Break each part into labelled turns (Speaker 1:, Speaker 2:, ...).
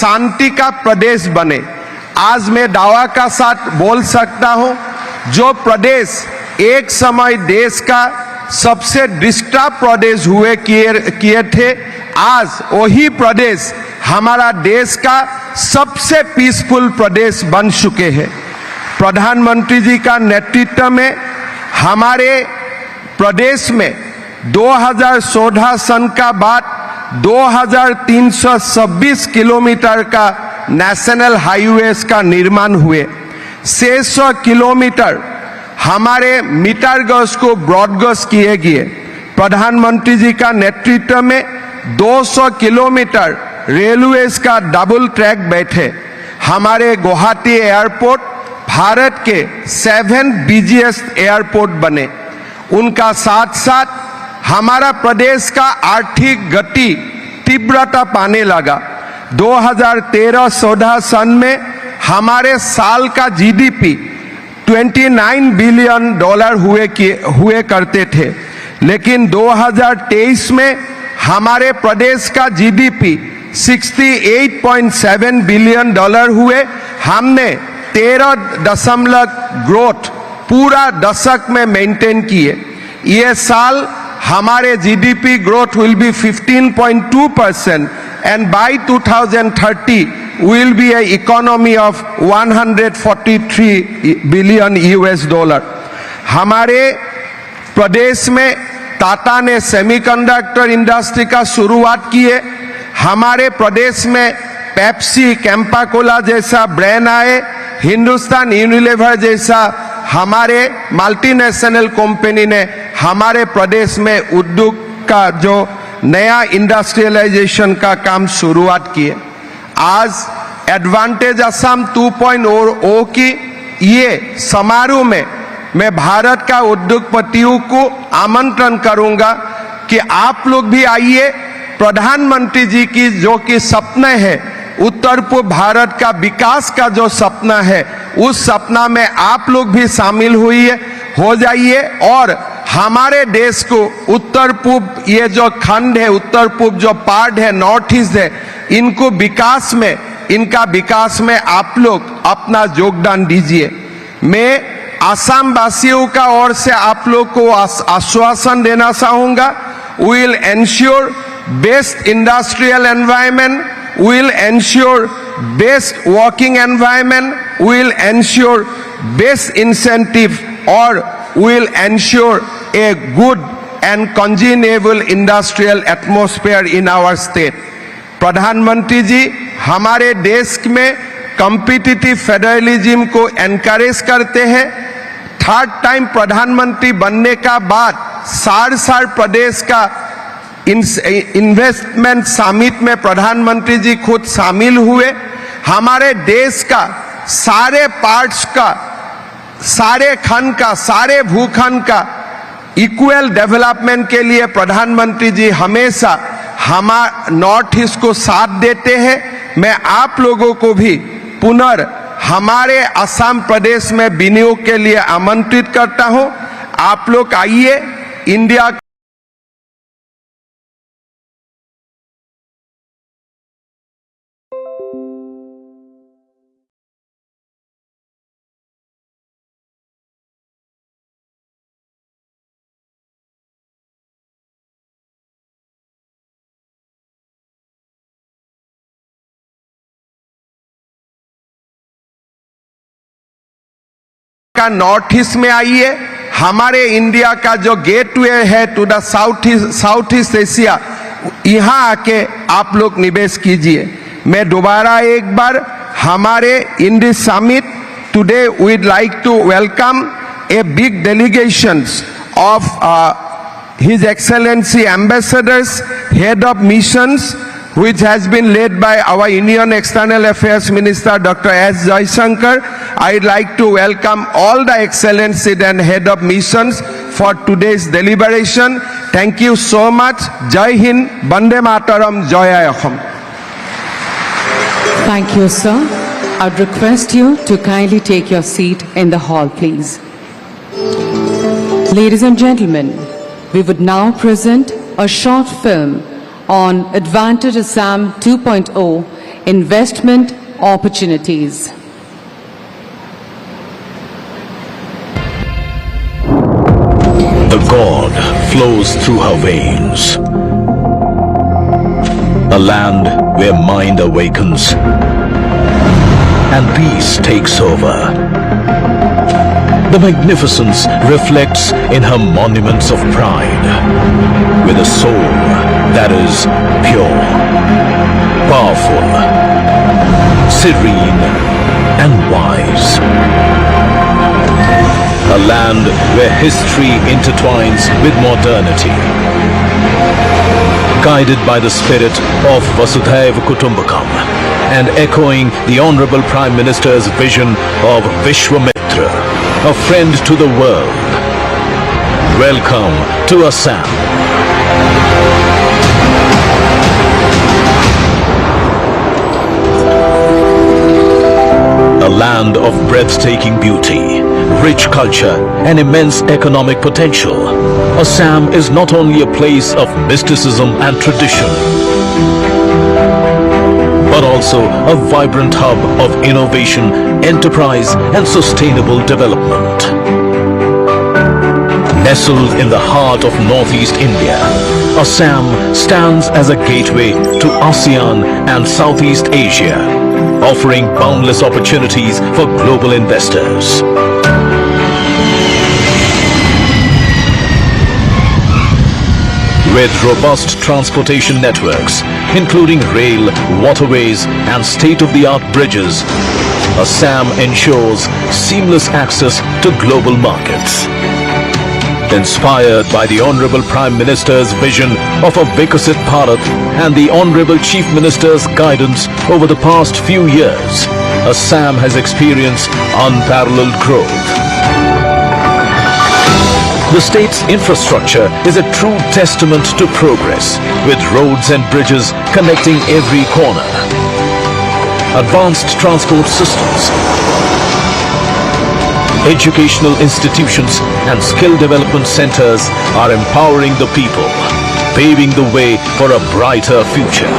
Speaker 1: शांति का प्रदेश बने। आज मैं दावा का साथ बोल सकता हूं, जो प्रदेश एक समय देश का सबसे डिस्टर्ब प्रदेश हुए किए थे, आज वही प्रदेश हमारा देश का सबसे पीसफुल प्रदेश बन चुके हैं। प्रधानमंत्री जी का नेतृत्व में हमारे प्रदेश में 2014 सन का बाद 2326 किलोमीटर का नेशनल हाईवेज का निर्माण हुए। 600 किलोमीटर हमारे मीटर गज को ब्रॉड गज किए गए। प्रधानमंत्री जी का नेतृत्व में 200 किलोमीटर रेलवेज का डबल ट्रैक बैठे। हमारे गुवाहाटी एयरपोर्ट भारत के 7 बिजिएस्ट एयरपोर्ट बने। उनका साथ साथ हमारा प्रदेश का आर्थिक गति तीव्रता पाने लगा। 2013-14 सन में हमारे साल का जीडीपी 29 बिलियन डॉलर हुए करते थे, लेकिन 2023 में हमारे प्रदेश का जीडीपी 68.7 बिलियन डॉलर हुए। हमने 13 ग्रोथ पूरा दशक में मेंटेन किए। ये साल हमारे GDP growth will be 15.2% and by 2030 will be a economy of 143 billion US dollar। हमारे प्रदेश में टाटा ने सेमीकंडक्टर इंडस्ट्री का शुरुआत किए। हमारे प्रदेश में पेप्सी, कैंपा कोला जैसा ब्रांड आए। हिंदुस्तान यूनिलीवर जैसा हमारे मल्टीनेशनल कंपनी ने हमारे प्रदेश में उद्योग का जो नया इंडस्ट्रियलाइजेशन का काम शुरुआत किए। आज एडवांटेज असम 2.0 की ये समारोह में मैं भारत का उद्योगपतियों को आमंत्रण करूंगा कि आप लोग भी आइए। प्रधानमंत्री जी की जो कि सपना है, उत्तर पूर्व भारत का विकास का जो सपना है, उस सपना में आप लोग भी शामिल हो जाइए और हमारे देश को उत्तर पूर्व ये जो खंड है, उत्तर पूर्व जो पार्ट है, नॉर्थ ईस्ट है, इनको इनका विकास में आप लोग अपना योगदान दीजिए। मैं आसाम वासियों का ओर से आप लोग को आश्वासन देना चाहूंगा, will ensure best industrial environment, will ensure best working environment, will ensure best incentive or will ensure a good and congenial industrial atmosphere in our state। प्रधानमंत्री जी हमारे देश में कॉम्पिटिटिव फेडरलिज्म को एनकरेज करते हैं। 3rd टाइम प्रधानमंत्री बनने का बाद सार प्रदेश का इन्वेस्टमेंट समिट में प्रधानमंत्री जी खुद शामिल हुए। हमारे देश का सारे पार्ट्स का, सारे खंड का, सारे भूखंड का इक्वल डेवलपमेंट के लिए प्रधानमंत्री जी हमेशा हमारे नॉर्थ ईस्ट को साथ देते हैं। मैं आप लोगों को भी हमारे असम प्रदेश में विनियोग के लिए आमंत्रित करता हूं। आप लोग आइए। इंडिया का नॉर्थ ईस्ट में आइए। हमारे इंडिया का जो गेटवे है to the south east Asia, यहां आके आप लोग निवेश कीजिए। मैं दोबारा एक बार हमारे in this summit today we'd like to welcome a big delegations of his excellency ambassadors, head of missions, which has been led by our Union External Affairs Minister Dr. S. Jaishankar. I'd like to welcome all the excellencies and head of missions for today's deliberation. Thank you so much. Jai Hind, Bande Mataram, Joya Ahom.
Speaker 2: Thank you, sir. I'd request you to kindly take your seat in the hall, please. Ladies and gentlemen, we would now present a short film on Advantage Assam 2.0 investment opportunities.
Speaker 3: The God flows through her veins. A land where mind awakens and peace takes over. The magnificence reflects in her monuments of pride, with a soul that is pure, powerful, serene, and wise. A land where history intertwines with modernity, guided by the spirit of Vasudhaiva Kutumbakam and echoing the Honorable Prime Minister's vision of Vishwamitra, a friend to the world. Welcome to Assam. A land of breathtaking beauty, rich culture, and immense economic potential. Assam is not only a place of mysticism and tradition, but also a vibrant hub of innovation, enterprise, and sustainable development. Nestled in the heart of Northeast India, Assam stands as a gateway to ASEAN and Southeast Asia, offering boundless opportunities for global investors. With robust transportation networks, including rail, waterways, and state-of-the-art bridges, Assam ensures seamless access to global markets. Inspired by the Honorable Prime Minister's vision of a Vikasit Bharat and the Honorable Chief Minister's guidance over the past few years, Assam has experienced unparalleled growth. The state's infrastructure is a true testament to progress, with roads and bridges connecting every corner. Advanced transport systems, educational institutions, and skill development centers are empowering the people, paving the way for a brighter future.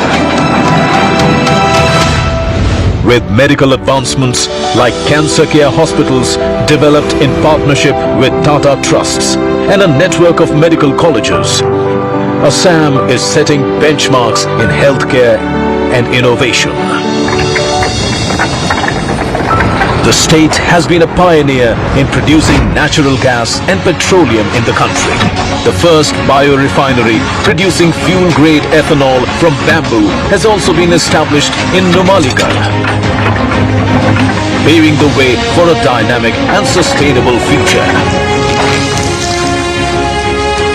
Speaker 3: With medical advancements like cancer care hospitals developed in partnership with Tata Trusts and a network of medical colleges, Assam is setting benchmarks in healthcare and innovation. The state has been a pioneer in producing natural gas and petroleum in the country. The first biorefinery producing fuel-grade ethanol from bamboo has also been established in Numaligarh, paving the way for a dynamic and sustainable future.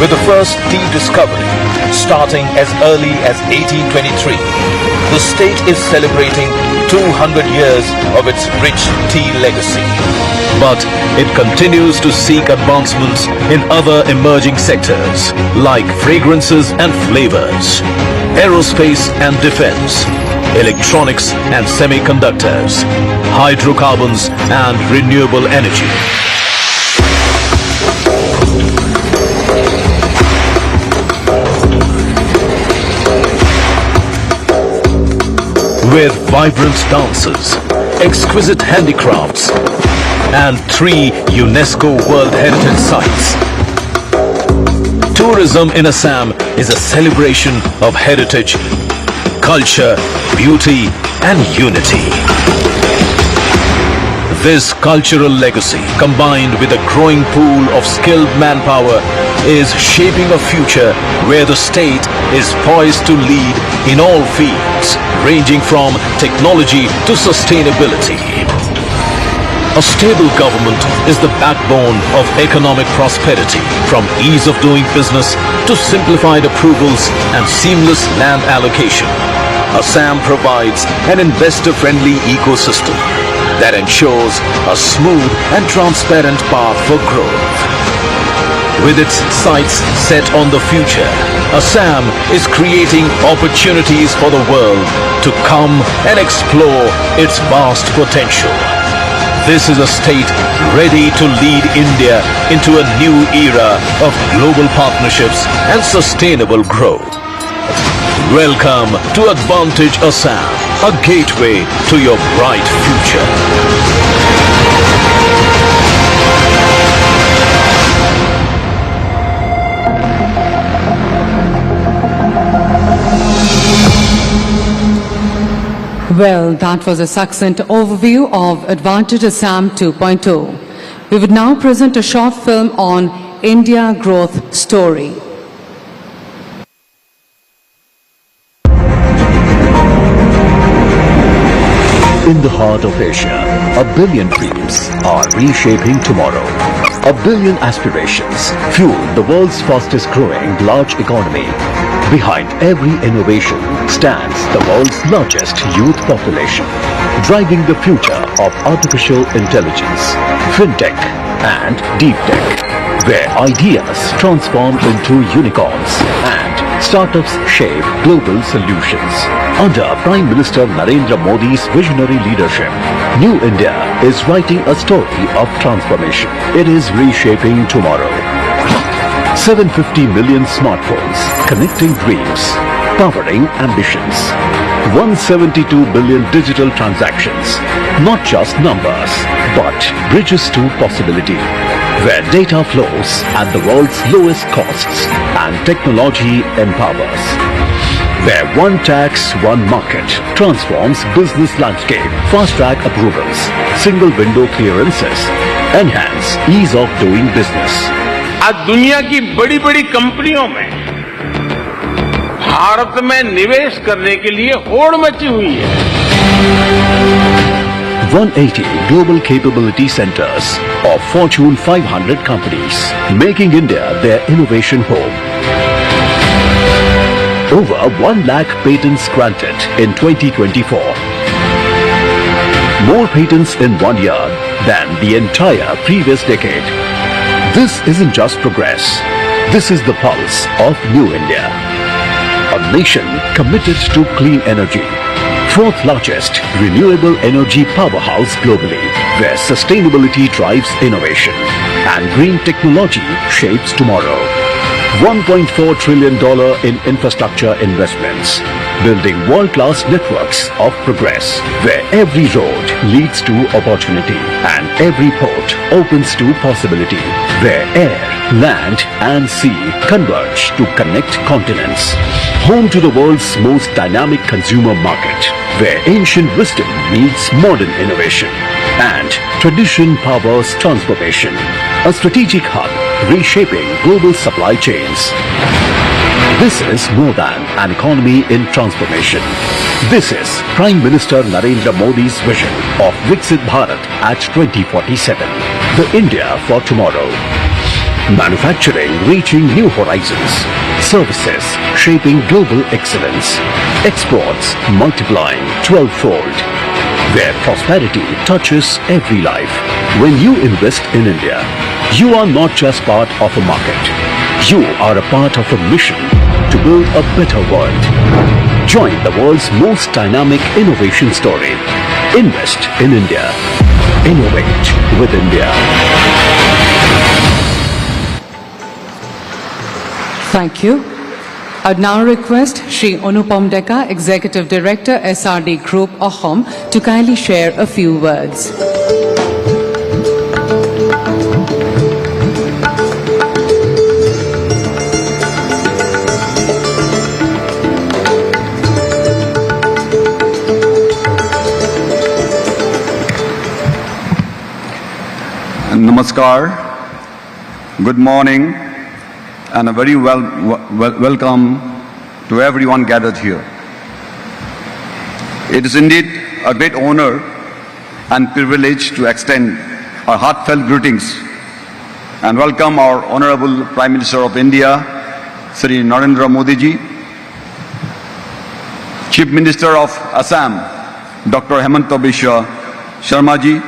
Speaker 3: With the first tea discovery starting as early as 1823, the state is celebrating 200 years of its rich tea legacy. But it continues to seek advancements in other emerging sectors like fragrances and flavors, aerospace and defense, electronics and semiconductors, hydrocarbons and renewable energy. With vibrant dances, exquisite handicrafts, and 3 UNESCO World Heritage Sites, tourism in Assam is a celebration of heritage, culture, beauty, and unity. This cultural legacy, combined with a growing pool of skilled manpower, is shaping a future where the state is poised to lead in all fields, ranging from technology to sustainability. A stable government is the backbone of economic prosperity, from ease of doing business to simplified approvals and seamless land allocation. Assam provides an investor-friendly ecosystem that ensures a smooth and transparent path for growth. With its sights set on the future, Assam is creating opportunities for the world to come and explore its vast potential. This is a state ready to lead India into a new era of global partnerships and sustainable growth. Welcome to Advantage Assam, a gateway to your bright future.
Speaker 2: Well, that was a succinct overview of Advantage Assam 2.0. We would now present a short film on India Growth Story.
Speaker 4: In the heart of Asia, a billion dreams are reshaping tomorrow. A billion aspirations fuel the world's fastest growing large economy. Behind every innovation stands the world's largest youth population, driving the future of artificial intelligence, fintech and deep tech, where ideas transform into unicorns and startups shape global solutions. Under Prime Minister Narendra Modi's visionary leadership, New India is writing a story of transformation. It is reshaping tomorrow. 750 million smartphones connecting dreams, powering ambitions. 172 billion digital transactions, not just numbers, but bridges to possibility, where data flows at the world's lowest costs and technology empowers. Where one tax, one market transforms business landscape, fast-track approvals, single window clearances, enhance ease of doing business.
Speaker 5: आज दुनिया की बड़ी बड़ी कंपनियों में भारत में निवेश करने के लिए होड़ मची हुई है.
Speaker 4: 180 global capability centers of Fortune 500 companies, making India their innovation home. Over 1 lakh patents granted in 2024. More patents in 1 year than the entire previous decade. This isn't just progress. This is the pulse of New India. A nation committed to clean energy. Fourth largest renewable energy powerhouse globally, where sustainability drives innovation and green technology shapes tomorrow. $1.4 trillion in infrastructure investments, building world-class networks of progress, where every road leads to opportunity and every port opens to possibility, where air, land and sea converge to connect continents. Home to the world's most dynamic consumer market, where ancient wisdom meets modern innovation and tradition powers transformation. A strategic hub reshaping global supply chains. This is more than an economy in transformation. This is Prime Minister Narendra Modi's vision of Viksit Bharat at 2047. The India for tomorrow. Manufacturing reaching new horizons. Services shaping global excellence. Exports multiplying 12-fold. Where prosperity touches every life. When you invest in India, you are not just part of a market. You are a part of a mission to build a better world. Join the world's most dynamic innovation story. Invest in India. Innovate with India.
Speaker 2: Thank you. I would now request Shri Anupam Deka, Executive Director, SRD Group, Ahom, to kindly share a few words.
Speaker 6: Namaskar, good morning, and a very welcome to everyone gathered here. It is indeed a great honor and privilege to extend our heartfelt greetings and welcome our Honorable Prime Minister of India, Shri Narendra Modi ji, Chief Minister of Assam, Dr. Hemanta Biswa Sharma ji,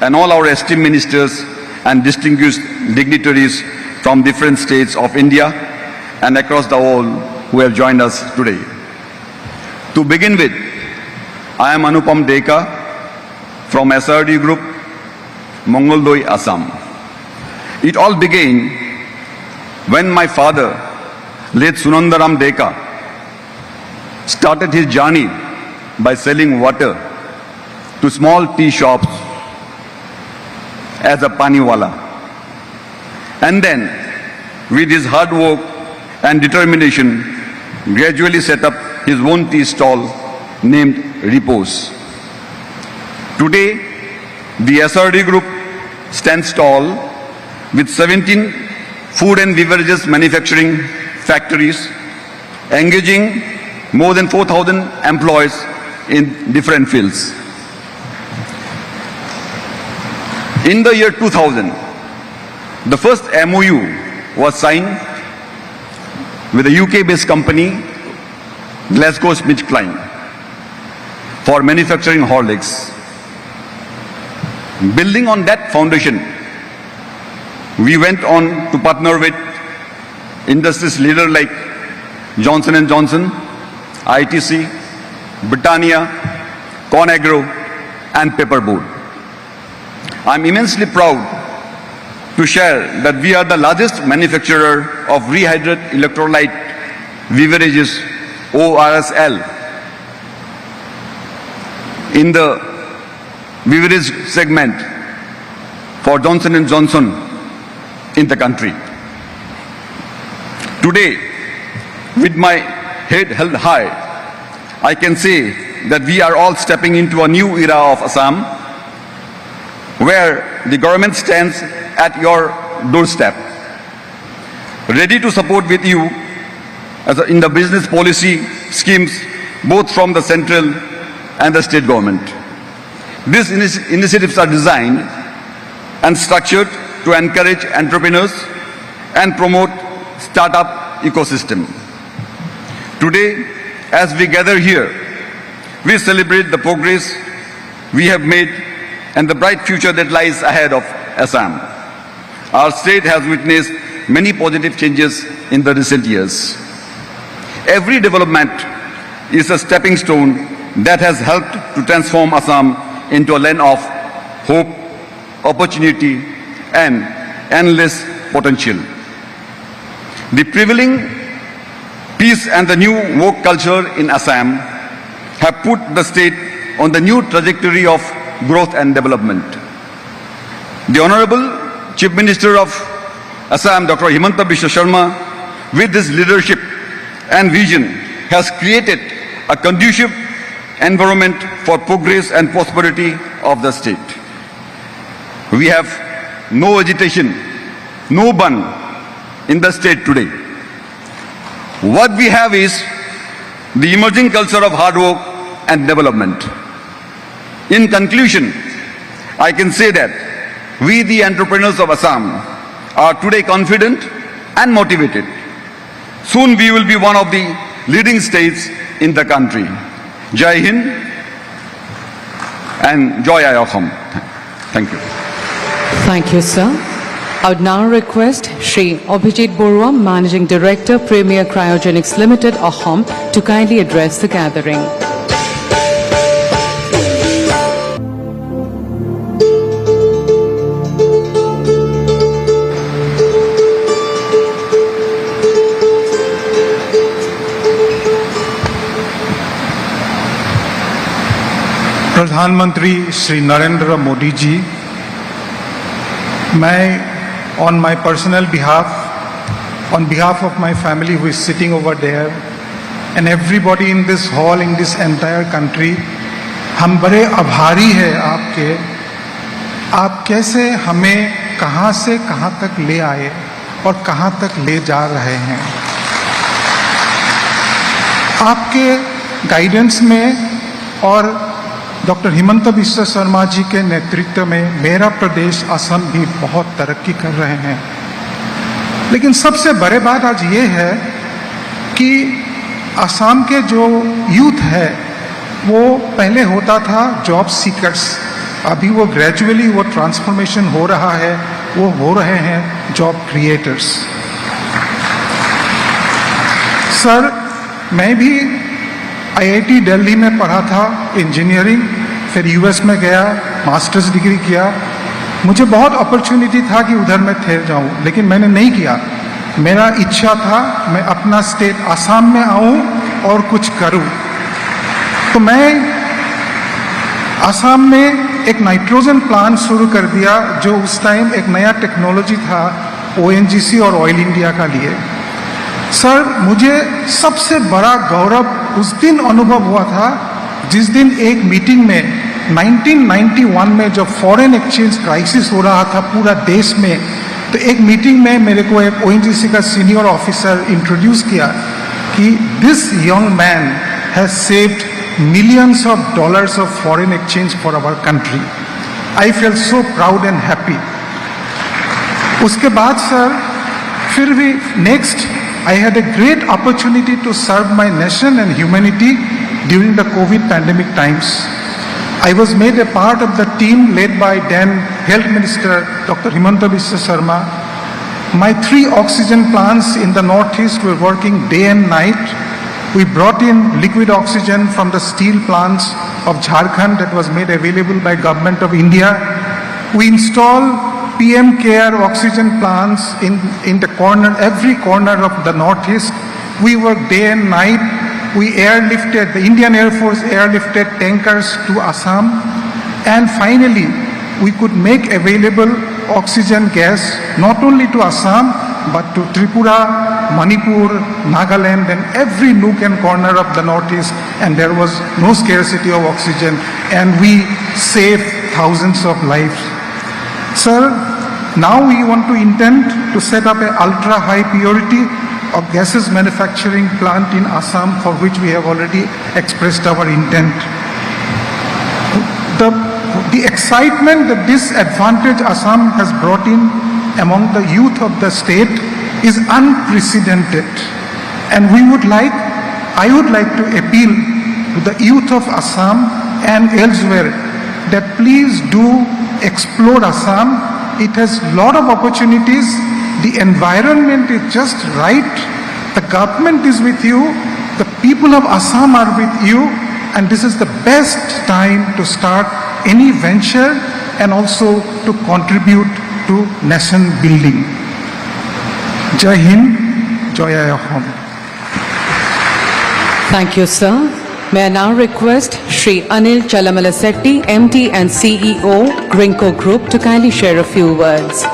Speaker 6: and all our esteemed ministers and distinguished dignitaries from different states of India and across the world who have joined us today. To begin with, I am Anupam Deka from SRD Group, Mongoldoi, Assam. It all began when my father, late Sunandaram Deka, started his journey by selling water to small tea shops as a paniwala. And then, with his hard work and determination, gradually set up his own tea stall named Repose. Today, the SRD Group stands tall with 17 food and beverages manufacturing factories, engaging more than 4,000 employees in different fields. In the year 2000, the first MOU was signed with a UK-based company, GlaxoSmithKline, for manufacturing Horlicks. Building on that foundation, we went on to partner with industries leaders like Johnson & Johnson, ITC, Britannia, ConAgro, and Paperboard. I'm immensely proud to share that we are the largest manufacturer of rehydrated electrolyte beverages, ORSL, in the beverage segment for Johnson & Johnson in the country. Today, with my head held high, I can say that we are all stepping into a new era of Assam, where the government stands at your doorstep, ready to support with you in the business policy schemes, both from the central and the state government. These initiatives are designed and structured to encourage entrepreneurs and promote startup ecosystem. Today, as we gather here, we celebrate the progress we have made and the bright future that lies ahead of Assam. Our state has witnessed many positive changes in the recent years. Every development is a stepping stone that has helped to transform Assam into a land of hope, opportunity, and endless potential. The prevailing peace and the new work culture in Assam have put the state on the new trajectory of growth and development. The Honorable Chief Minister of Assam, Dr. Himanta Biswa Sharma, with his leadership and vision, has created a conducive environment for progress and prosperity of the state. We have no agitation, no bun in the state today. What we have is the emerging culture of hard work and development. In conclusion, I can say that we, the entrepreneurs of Assam, are today confident and motivated. Soon we will be one of the leading states in the country. Jai Hind and Joy Ayokam. Thank you.
Speaker 2: Thank you, sir. I would now request Shri Abhijit Borua, Managing Director, Premier Cryogenics Limited, Ahom, to kindly address the gathering.
Speaker 7: प्रधानमंत्री श्री नरेंद्र मोदी जी, मैं on my personal behalf, on behalf of my family who is sitting over there and everybody in this hall, in this entire country, हम बड़े आभारी हैं आपके। आप कैसे हमें कहां से कहां तक ले आए और कहां तक ले जा रहे हैं। आपके गाइडेंस में और डॉक्टर हिमंत बिश्व शर्मा जी के नेतृत्व में मेरा प्रदेश असम भी बहुत तरक्की कर रहे हैं। लेकिन सबसे बड़े बात आज ये है कि असम के जो यूथ है वो पहले होता था जॉब सीकर्स, अभी वो ग्रेजुअली वो ट्रांसफॉर्मेशन हो रहा है, वो हो रहे हैं जॉब क्रिएटर्स। सर, मैं भी आईआईटी दिल्ली में पढ़ा था इंजीनियरिंग, फिर यूएस में गया, मास्टर्स डिग्री किया। मुझे बहुत अपॉर्चुनिटी था कि उधर मैं ठहर जाऊं, लेकिन मैंने नहीं किया। मेरा इच्छा था मैं अपना स्टेट असम में आऊं और कुछ करूं। तो मैं असम में एक नाइट्रोजन प्लांट शुरू कर दिया, जो उस टाइम एक नया टेक्नोलॉजी था ONGC और ऑयल इंडिया का लिए। सर, मुझे सबसे बड़ा गौरव उस दिन अनुभव हुआ था जिस दिन एक मीटिंग में 1991 में जब फॉरेन एक्सचेंज क्राइसिस हो रहा था पूरा देश में, तो एक मीटिंग में मेरे को एक ONGC का सीनियर ऑफिसर इंट्रोड्यूस किया कि this young man has saved millions of dollars of foreign exchange for our country. I felt so proud and happy. उसके बाद सर, फिर भी next, I had a great opportunity to serve my nation and humanity during the COVID pandemic times. I was made a part of the team led by then Health Minister Dr. Himanta Biswa Sarma. My 3 oxygen plants in the Northeast were working day and night. We brought in liquid oxygen from the steel plants of Jharkhand that was made available by Government of India. We installed PM Care oxygen plants in the corner, every corner of the Northeast. We worked day and night. We airlifted, the Indian Air Force airlifted tankers to Assam. And finally, we could make available oxygen gas not only to Assam, but to Tripura, Manipur, Nagaland, and every nook and corner of the Northeast, and there was no scarcity of oxygen, and we saved thousands of lives. Sir, now we want to intend to set up an ultra-high purity of gases manufacturing plant in Assam, for which we have already expressed our intent. The excitement that this advantage Assam has brought in among the youth of the state is unprecedented, and I would like to appeal to the youth of Assam and elsewhere that please do explore Assam. It has lot of opportunities. The environment is just right. The government is with you. The people of Assam are with you, and this is the best time to start any venture and also to contribute to nation building. Jai Hind, Jai Ahom.
Speaker 2: Thank you, sir. May I now request Shri Anil Chalamalasetti, MD and CEO, Grinco Group, to kindly share a few words.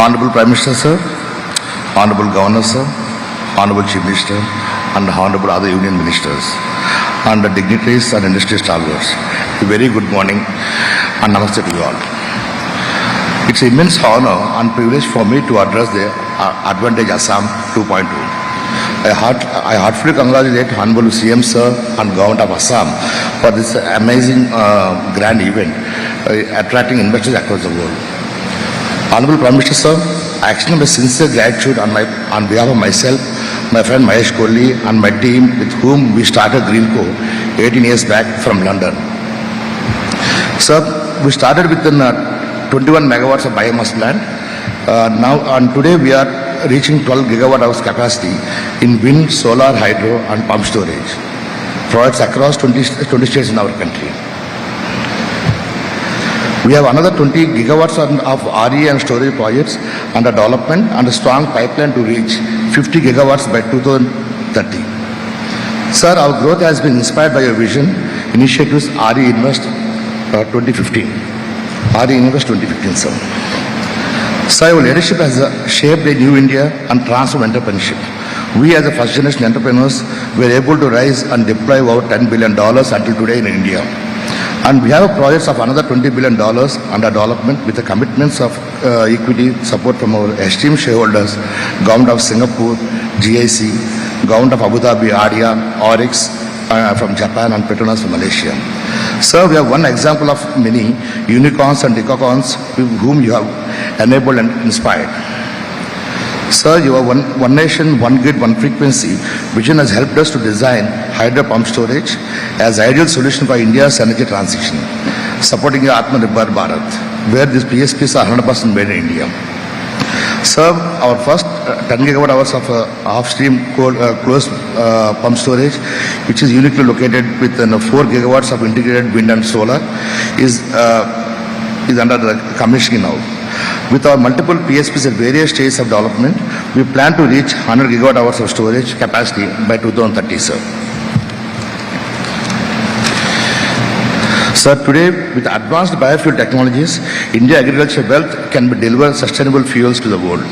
Speaker 8: Honorable Prime Minister, sir, Honorable Governor, sir, Honorable Chief Minister, and Honorable other Union Ministers, and the dignitaries and industry stalwarts. A very good morning and namaste to you all. It's an immense honor and privilege for me to address the Advantage Assam 2.2. I heartfully congratulate Honorable CM Sir and Government of Assam for this amazing grand event, attracting investors across the world. Honorable Prime Minister Sir, I extend my sincere gratitude on behalf of myself, my friend Mahesh Kohli, and my team with whom we started Greenco 18 years back from London. Sir, we started with 21 megawatts of biomass plant. Today we are reaching 12 gigawatt hours capacity in wind, solar, hydro, and pump storage projects across 20 states in our country. We have another 20 gigawatts of RE and storage projects under development and a strong pipeline to reach 50 gigawatts by 2030. Sir, our growth has been inspired by your vision, initiatives RE Invest 2015. RE Invest 2015, sir. Sir, your leadership has shaped a new India and transformed entrepreneurship. We as a first generation entrepreneurs were able to rise and deploy over $10 billion until today in India. And we have projects of another $20 billion under development with the commitments of equity support from our esteemed shareholders, Government of Singapore, GIC, Government of Abu Dhabi, ADIA, Oryx from Japan, and Petronas from Malaysia. Sir, we have one example of many unicorns and decacorns whom you have enabled and inspired. Sir, your one nation, one grid, one frequency vision has helped us to design hydro pump storage as ideal solution for India's energy transition, supporting the Atmanirbhar Bharat, where these PSPs are 100% made in India. Sir, our first 10 gigawatt hours of off-stream closed pump storage, which is uniquely located with 4 gigawatts of integrated wind and solar, is under the commissioning now. With our multiple PSPs at various stages of development, we plan to reach 100 gigawatt hours of storage capacity by 2030, sir. Sir, today with advanced biofuel technologies, India agriculture wealth can be deliver sustainable fuels to the world.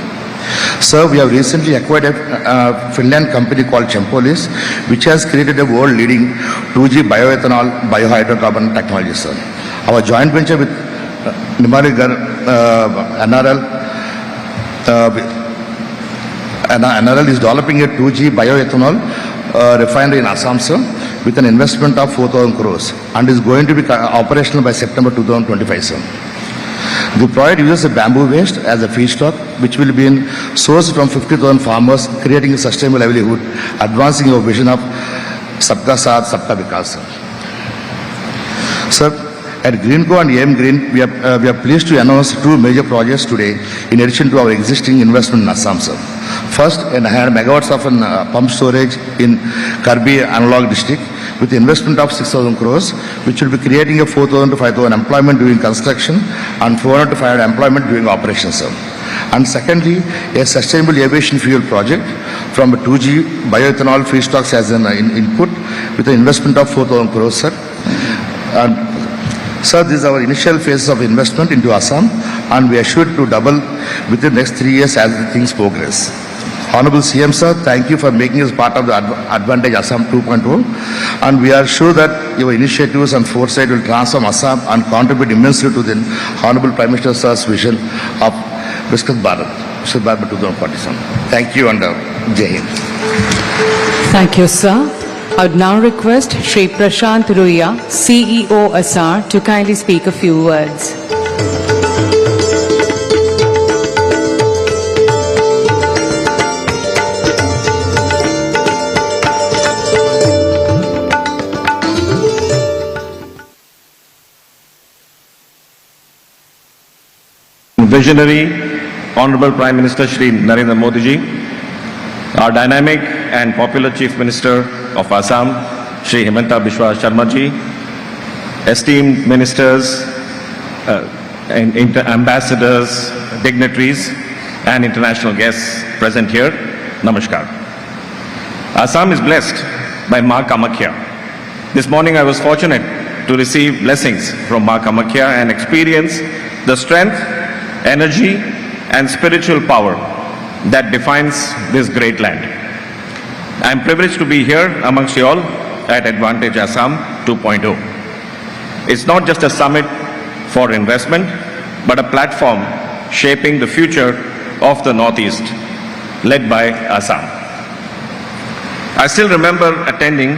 Speaker 8: Sir, we have recently acquired a Finland company called Chempolis, which has created a world-leading 2G bioethanol biohydrocarbon technology, sir. Our joint venture with Nimaligarh NRL is developing a 2G bioethanol refinery in Assam, sir, with an investment of 4,000 crores and is going to be operational by September 2025, sir. The project uses a bamboo waste as a feedstock, which will be sourced from 50,000 farmers, creating a sustainable livelihood, advancing our vision of Sabka Saath, Sabka Vikas, sir. Sir, at Greenco and AM Green, we are pleased to announce 2 major projects today, in addition to our existing investment in Assam, sir. First, 100 megawatts of pump storage in Karbi Analog district with investment of 6,000 crores, which will be creating a 4,000 to 5,000 employment during construction and 400 to 500 employment during operations, sir. And secondly, a sustainable aviation fuel project from a 2G bioethanol feedstocks as an input with an investment of 4,000 crores, sir. And sir, this is our initial phase of investment into Assam, and we are sure to double within the next 3 years as the things progress. Honorable CM, sir, thank you for making us part of the Advantage Assam 2.0, and we are sure that your initiatives and foresight will transform Assam and contribute immensely to the Honorable Prime Minister Sir's vision of Viksit Bharat, Viksit Bharat 2047. Thank you and Jai Hind.
Speaker 2: Thank you, sir. I would now request Shri Prashant Ruya, CEO ASAR, to kindly speak a few words.
Speaker 5: Visionary, Honorable Prime Minister Shri Narendra Modi ji, our dynamic and popular Chief Minister of Assam, Shri Himanta Biswa Sharma ji, esteemed ministers, ambassadors, dignitaries, and international guests present here, Namaskar. Assam is blessed by Ma Kamakhya. This morning I was fortunate to receive blessings from Ma Kamakhya and experience the strength, energy, and spiritual power that defines this great land. I am privileged to be here amongst you all at Advantage Assam 2.0. It's not just a summit for investment, but a platform shaping the future of the Northeast, led by Assam. I still remember attending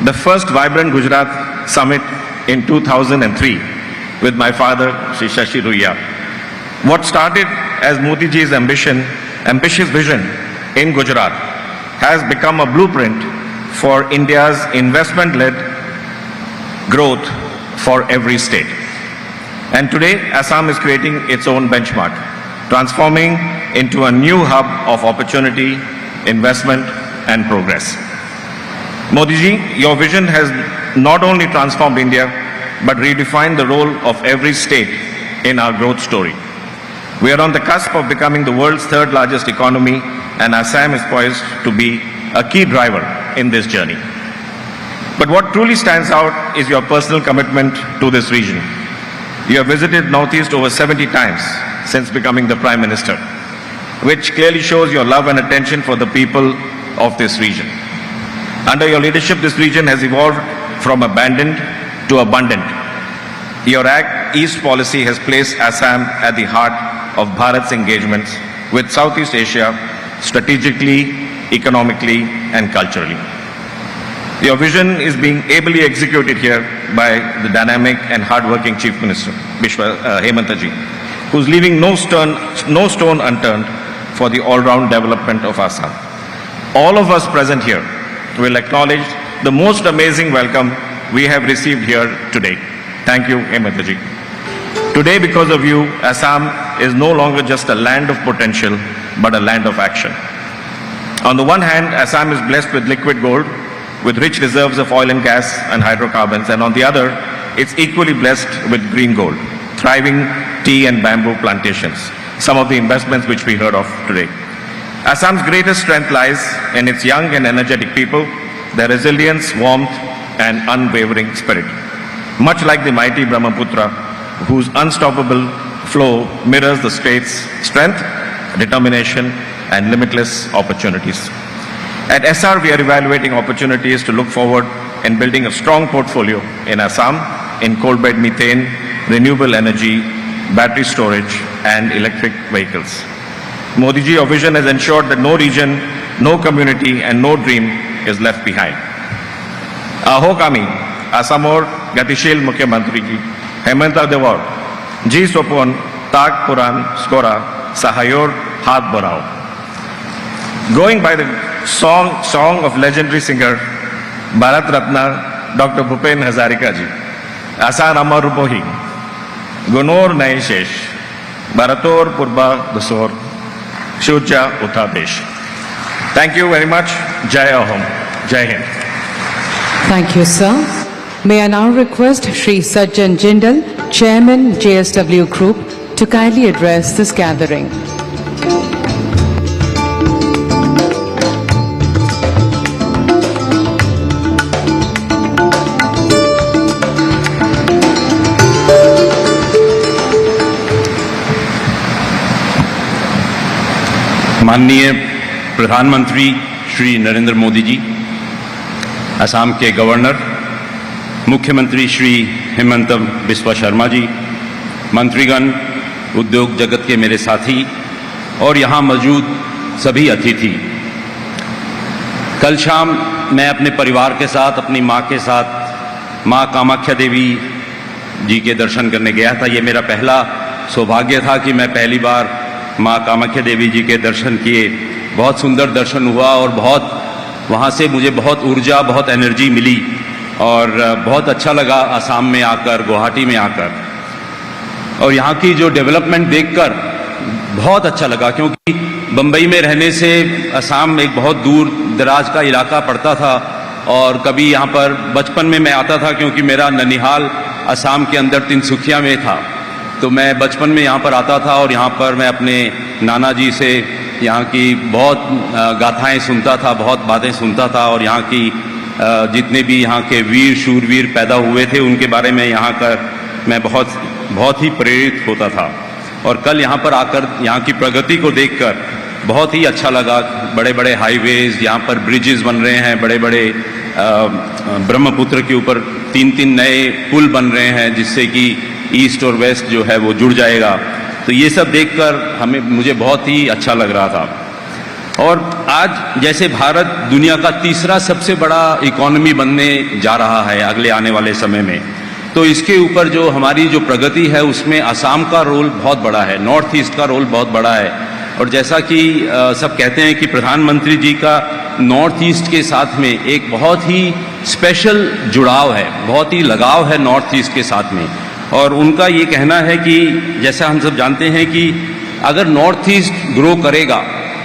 Speaker 5: the first Vibrant Gujarat Summit in 2003 with my father, Shri Shashi Ruya. What started as Modi ji's ambitious vision in Gujarat has become a blueprint for India's investment-led growth for every state. And today, Assam is creating its own benchmark, transforming into a new hub of opportunity, investment, and progress. Modi ji, your vision has not only transformed India, but redefined the role of every state in our growth story. We are on the cusp of becoming the world's third largest economy, and Assam is poised to be a key driver in this journey. But what truly stands out is your personal commitment to this region. You have visited Northeast over 70 times since becoming the Prime Minister, which clearly shows your love and attention for the people of this region. Under your leadership, this region has evolved from abandoned to abundant. Your Act East policy has placed Assam at the heart of Bharat's engagements with Southeast Asia strategically, economically, and culturally. Your vision is being ably executed here by the dynamic and hardworking Chief Minister, Hemanta ji, who's leaving no stone unturned for the all-round development of Assam. All of us present here will acknowledge the most amazing welcome we have received here today. Thank you, Hemanta ji. Today, because of you, Assam is no longer just a land of potential, but a land of action. On the one hand, Assam is blessed with liquid gold, with rich reserves of oil and gas and hydrocarbons, and on the other, it's equally blessed with green gold, thriving tea and bamboo plantations, some of the investments which we heard of today. Assam's greatest strength lies in its young and energetic people, their resilience, warmth, and unwavering spirit. Much like the mighty Brahmaputra, whose unstoppable flow mirrors the state's strength, determination, and limitless opportunities. At SR, we are evaluating opportunities to look forward in building a strong portfolio in Assam in coal bed methane, renewable energy, battery storage, and electric vehicles. Modi ji, your vision has ensured that no region, no community, and no dream is left behind. Aho kami, Asamor Gatishil Mukhyamantri ji, Hemanta Devar, Ji Sopon, Tag Puran, Skora, Sahayor, Hath Borao. Going by the song of legendary singer Bharat Ratna Dr. Bhupen Hazarika ji, Asan Amar Rupohi, Gunor Nai Shesh, Bharator Purba Dasor, Shuja Uttadesh. Thank you very much. Jai Ahom. Jai Hind.
Speaker 2: Thank you, sir. May I now request Shri Sajjan Jindal, Chairman, JSW Group, to kindly address this gathering.
Speaker 9: माननीय प्रधानमंत्री श्री नरेंद्र मोदी जी, असम के governor, मुख्यमंत्री श्री हेमंत बिस्वा शर्मा जी, मंत्रीगण, उद्योग जगत के मेरे साथी और यहाँ मौजूद सभी अतिथि, कल शाम मैं अपने परिवार के साथ, अपनी माँ के साथ माँ कामाख्या देवी जी के दर्शन करने गया था। ये मेरा पहला सौभाग्य था कि मैं पहली बार माँ कामाख्या देवी जी के दर्शन किए। बहुत सुंदर दर्शन हुआ और वहाँ से मुझे बहुत ऊर्जा, बहुत एनर्जी मिली और बहुत अच्छा लगा असम में आकर, गुवाहाटी में आकर, और यहाँ की जो डेवलपमेंट देखकर बहुत अच्छा लगा, क्योंकि बम्बई में रहने से असम एक बहुत दूर दराज का इलाका पड़ता था और कभी यहाँ पर बचपन में मैं आता था, क्योंकि मेरा ननिहाल असम के अंदर तिनसुकिया में था, तो मैं बचपन में यहाँ पर आता था और यहाँ पर मैं अपने नाना जी से यहाँ की बहुत गाथाएं सुनता था, बहुत बातें सुनता था, और यहाँ की जितने भी यहाँ के वीर शूरवीर पैदा हुए थे उनके बारे में यहाँ कर मैं बहुत ही प्रेरित होता था। और कल यहाँ पर आकर यहाँ की प्रगति को देखकर बहुत ही अच्छा लगा। बड़े बड़े हाईवेज, यहाँ पर ब्रिजेस बन रहे हैं, बड़े बड़े ब्रह्मपुत्र के ऊपर 3-3 नए पुल बन रहे हैं, जिससे कि ईस्ट और वेस्ट जो है वो जुड़ जाएगा। तो ये सब देखकर मुझे बहुत ही अच्छा लग रहा था। और आज जैसे भारत दुनिया का तीसरा सबसे बड़ा इकोनॉमी बनने जा रहा है अगले आने वाले समय में, तो इसके ऊपर जो हमारी जो प्रगति है उसमें असम का रोल बहुत बड़ा है, नॉर्थ ईस्ट का रोल बहुत बड़ा है। और जैसा कि सब कहते हैं कि प्रधानमंत्री जी का नॉर्थ ईस्ट के साथ में एक बहुत ही स्पेशल जुड़ाव है, बहुत ही लगाव है नॉर्थ ईस्ट के साथ में। और उनका ये कहना है कि जैसा हम सब जानते हैं कि अगर नॉर्थ ईस्ट ग्रो करेगा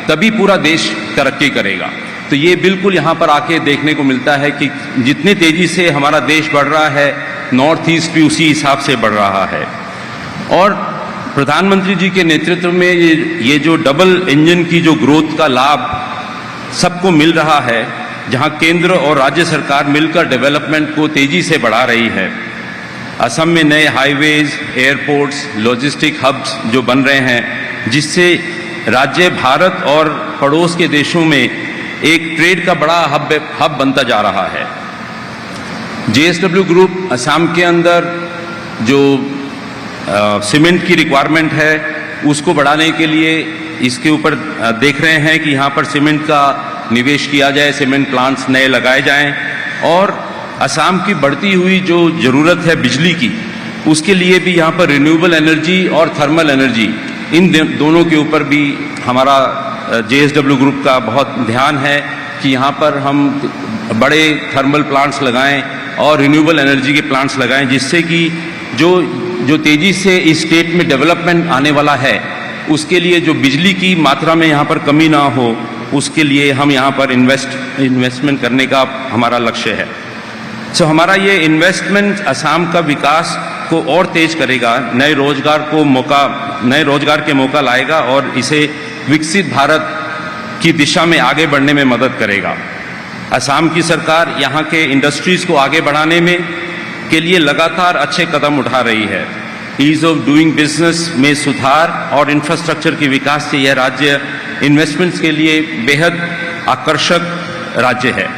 Speaker 9: तभी पूरा देश तरक्की करेगा। तो ये बिल्कुल यहाँ पर आके देखने को मिलता है कि जितनी तेज़ी से हमारा देश बढ़ रहा है, नॉर्थ ईस्ट भी उसी हिसाब से बढ़ रहा है। और प्रधानमंत्री जी के नेतृत्व में ये जो डबल इंजन की जो ग्रोथ का लाभ सबको मिल रहा है, जहाँ केंद्र और राज्य सरकार मिलकर डेवलपमेंट को तेज़ी से बढ़ा रही है। असम में नए हाईवेज, एयरपोर्ट्स, लॉजिस्टिक हब्स जो बन रहे हैं, जिससे राज्य भारत और पड़ोस के देशों में एक ट्रेड का बड़ा हब बनता जा रहा है। जेएसडब्ल्यू ग्रुप असम के अंदर जो सीमेंट की रिक्वायरमेंट है उसको बढ़ाने के लिए इसके ऊपर देख रहे हैं कि यहाँ पर सीमेंट का निवेश किया जाए, सीमेंट प्लांट्स नए लगाए जाएं, और असम की बढ़ती हुई जो ज़रूरत है बिजली की, उसके लिए भी यहाँ पर रिन्यूएबल एनर्जी और थर्मल एनर्जी, इन दोनों के ऊपर भी हमारा जेएसडब्ल्यू ग्रुप का बहुत ध्यान है कि यहाँ पर हम बड़े थर्मल प्लांट्स लगाएं और रिन्यूएबल एनर्जी के प्लांट्स लगाएं, जिससे कि जो तेज़ी से इस स्टेट में डेवलपमेंट आने वाला है उसके लिए जो बिजली की मात्रा में यहाँ पर कमी ना हो, उसके लिए हम यहाँ पर इन्वेस्टमेंट करने का हमारा लक्ष्य है। हमारा ये इन्वेस्टमेंट असम का विकास को और तेज करेगा, नए रोजगार के मौका लाएगा और इसे विकसित भारत की दिशा में आगे बढ़ने में मदद करेगा। असम की सरकार यहाँ के इंडस्ट्रीज को आगे बढ़ाने में के लिए लगातार अच्छे कदम उठा रही है। ईज ऑफ डूइंग बिजनेस में सुधार और इंफ्रास्ट्रक्चर के विकास से यह राज्य इन्वेस्टमेंट्स के लिए बेहद आकर्षक राज्य है।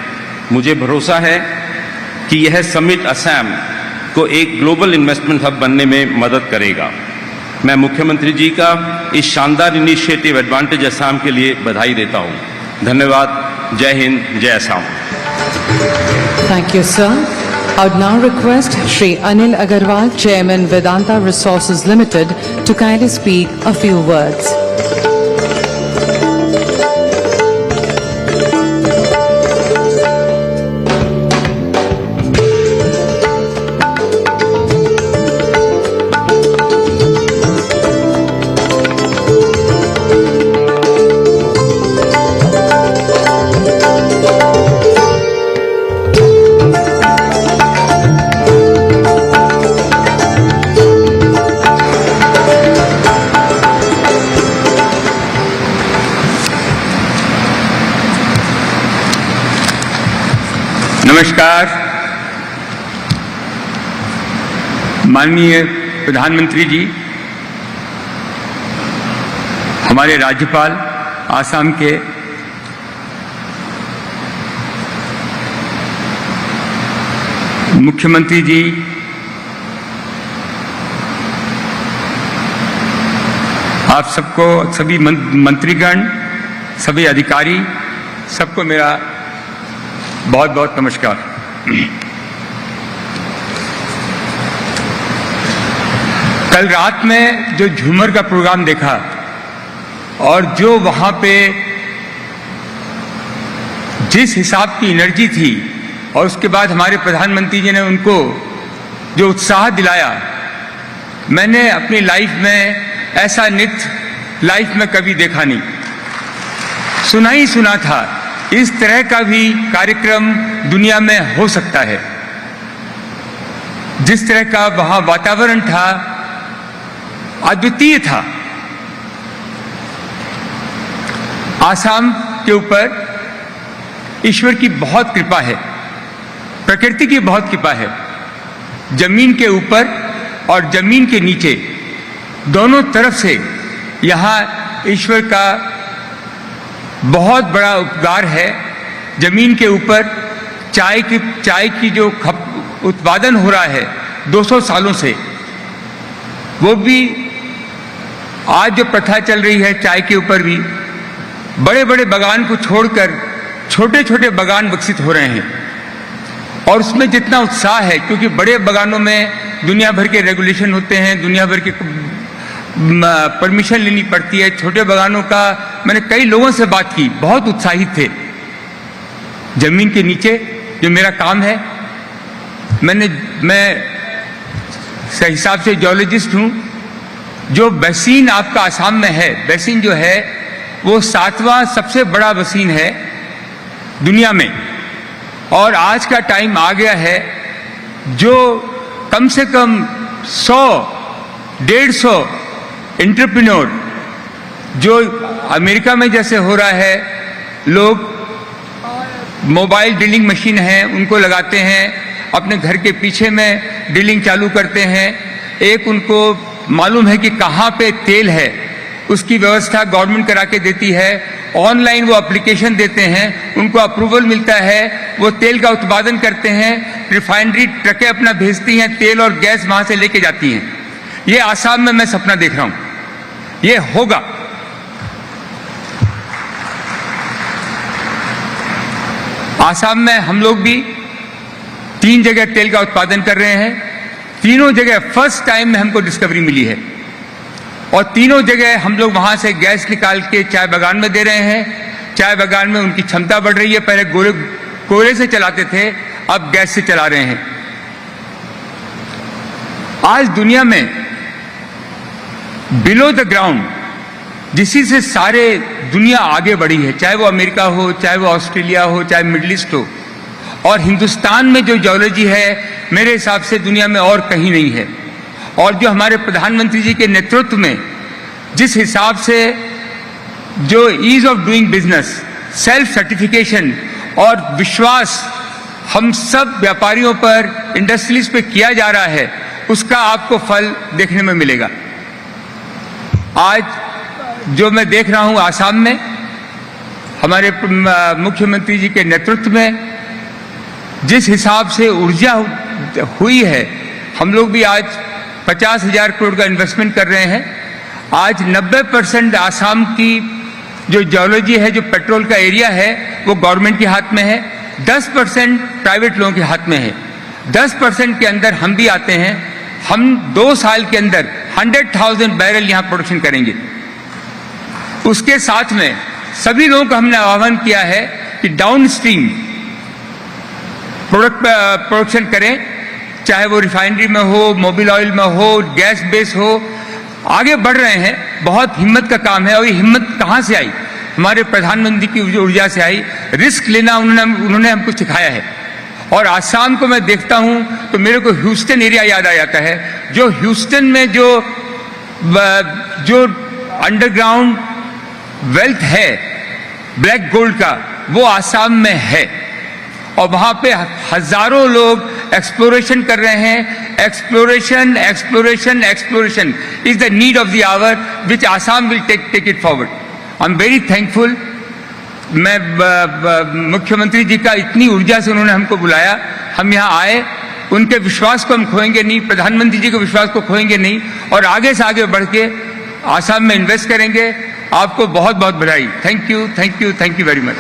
Speaker 9: मुझे भरोसा है कि यह समिट असम को एक ग्लोबल इन्वेस्टमेंट हब बनने में मदद करेगा। मैं मुख्यमंत्री जी का इस शानदार इनिशिएटिव एडवांटेज असम के लिए बधाई देता हूं। धन्यवाद। जय हिंद, जय Assam.
Speaker 2: Thank you, sir. I would now request Shri Anil Agarwal, Chairman Vedanta Resources Limited, to kindly speak a few words.
Speaker 10: नमस्कार। माननीय प्रधानमंत्री जी, हमारे राज्यपाल आसाम के, मुख्यमंत्री जी, आप सबको, सभी मंत्रीगण, सभी अधिकारी, सबको मेरा बहुत बहुत नमस्कार। कल रात में जो झूमर का प्रोग्राम देखा और जो वहां पे जिस हिसाब की एनर्जी थी और उसके बाद हमारे प्रधानमंत्री जी ने उनको जो उत्साह दिलाया, मैंने अपनी लाइफ में ऐसा नृत्य लाइफ में कभी देखा नहीं, सुना ही सुना था। इस तरह का भी कार्यक्रम दुनिया में हो सकता है। जिस तरह का वहां वातावरण था, अद्वितीय था। आसाम के ऊपर ईश्वर की बहुत कृपा है, प्रकृति की बहुत कृपा है। जमीन के ऊपर और जमीन के नीचे दोनों तरफ से यहाँ ईश्वर का बहुत बड़ा उपकार है। जमीन के ऊपर चाय की जो उत्पादन हो रहा है 200 सालों से, वो भी आज जो प्रथा चल रही है चाय के ऊपर भी, बड़े बड़े बागान को छोड़कर छोटे छोटे बागान विकसित हो रहे हैं। और उसमें जितना उत्साह है, क्योंकि बड़े बागानों में दुनिया भर के रेगुलेशन होते हैं, दुनिया भर के परमिशन लेनी पड़ती है। छोटे बागानों का मैंने कई लोगों से बात की, बहुत उत्साहित थे। जमीन के नीचे जो मेरा काम है, मैं हिसाब से जियोलॉजिस्ट हूं। जो बेसिन आपका आसाम में है, बेसिन जो है वो 7वां सबसे बड़ा बेसिन है दुनिया में। और आज का टाइम आ गया है जो कम से कम 100-150 एंटरप्रेन्योर, जो अमेरिका में जैसे हो रहा है, लोग मोबाइल ड्रिलिंग मशीन है उनको लगाते हैं, अपने घर के पीछे में ड्रिलिंग चालू करते हैं। एक उनको मालूम है कि कहाँ पे तेल है, उसकी व्यवस्था गवर्नमेंट करा के देती है। ऑनलाइन वो एप्लीकेशन देते हैं, उनको अप्रूवल मिलता है, वो तेल का उत्पादन करते हैं। रिफाइनरी ट्रकें अपना भेजती हैं, तेल और गैस वहां से लेके जाती हैं। ये आसाम में मैं सपना देख रहा हूं, ये होगा। आसाम में हम लोग भी 3 जगह तेल का उत्पादन कर रहे हैं। तीनों जगह फर्स्ट टाइम में हमको डिस्कवरी मिली है और तीनों जगह हम लोग वहां से गैस निकाल के चाय बागान में दे रहे हैं। चाय बागान में उनकी क्षमता बढ़ रही है। पहले कोयले से चलाते थे, अब गैस से चला रहे हैं। आज दुनिया में बिलो द ग्राउंड जिसी से सारे दुनिया आगे बढ़ी है, चाहे वो अमेरिका हो, चाहे वो ऑस्ट्रेलिया हो, चाहे मिडिल ईस्ट हो। और हिंदुस्तान में जो जियोलॉजी है मेरे हिसाब से दुनिया में और कहीं नहीं है। और जो हमारे प्रधानमंत्री जी के नेतृत्व में जिस हिसाब से जो ease of doing business, self certification और विश्वास हम सब व्यापारियों पर, इंडस्ट्रीज पे किया जा रहा है, उसका आपको फल देखने में मिलेगा। आज जो मैं देख रहा हूं आसाम में हमारे मुख्यमंत्री जी के नेतृत्व में जिस हिसाब से ऊर्जा हुई है, हम लोग भी आज 50,000 करोड़ का इन्वेस्टमेंट कर रहे हैं। आज 90% आसाम की जो जियोलॉजी है, जो पेट्रोल का एरिया है, वो गवर्नमेंट के हाथ में है, 10% प्राइवेट लोगों के हाथ में है। 10% के अंदर हम भी आते हैं। हम 2 साल के अंदर 100,000 बैरल यहां प्रोडक्शन करेंगे। उसके साथ में सभी लोगों को हमने आह्वान किया है कि डाउन स्ट्रीम प्रोडक्शन करें, चाहे वो रिफाइनरी में हो, मोबिल ऑयल में हो, गैस बेस हो। आगे बढ़ रहे हैं, बहुत हिम्मत का काम है। और ये हिम्मत कहाँ से आई? हमारे प्रधानमंत्री की ऊर्जा से आई। रिस्क लेना उन्होंने हमको सिखाया है। और आसाम को मैं देखता हूं तो मेरे को ह्यूस्टन एरिया याद आ जाता है। जो ह्यूस्टन में जो अंडरग्राउंड वेल्थ है ब्लैक गोल्ड का, वो आसाम में है। और वहां पे हजारों लोग एक्सप्लोरेशन कर रहे हैं। Exploration exploration exploration is the need of the hour which Assam will take it forward. I am very thankful. मैं मुख्यमंत्री जी का इतनी ऊर्जा से उन्होंने हमको बुलाया, हम यहाँ आए। उनके विश्वास को हम खोएंगे नहीं, प्रधानमंत्री जी के विश्वास को खोएंगे नहीं, और आगे से आगे बढ़ के आसाम में इन्वेस्ट करेंगे। आपको बहुत बहुत बधाई। Thank you, thank you, thank you very much.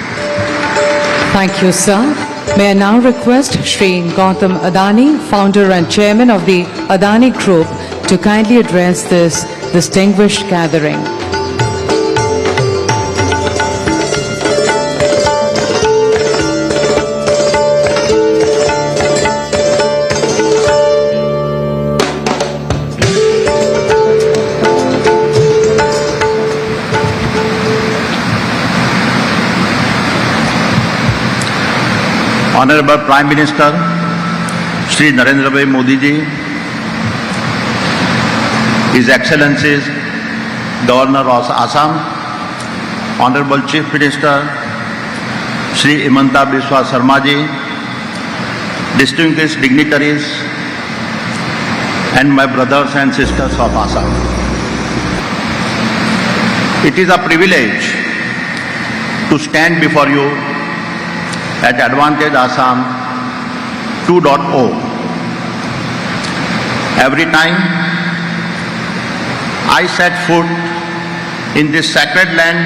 Speaker 2: Thank you, sir. May I now request Shri Gautam Adani, founder and chairman of the Adani Group, to kindly address this distinguished gathering.
Speaker 11: Honorable Prime Minister Shri Narendra Bhai Modi ji, His Excellencies Governor of Assam, Honorable Chief Minister Shri Himanta Biswa Sarma ji, distinguished dignitaries and my brothers and sisters of Assam. It is a privilege to stand before you at Advantage Assam 2.0. Every time I set foot in this sacred land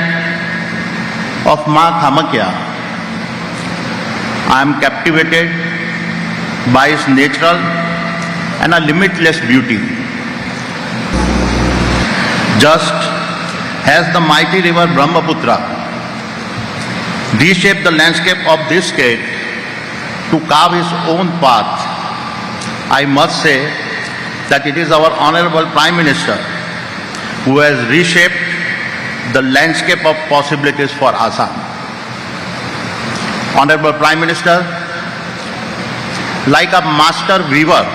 Speaker 11: of Ma Kamakhya, I am captivated by its natural and a limitless beauty. Just as the mighty river Brahmaputra reshaped the landscape of this state to carve his own path, I must say that it is our Honorable Prime Minister who has reshaped the landscape of possibilities for Assam. Honorable Prime Minister, like a master weaver,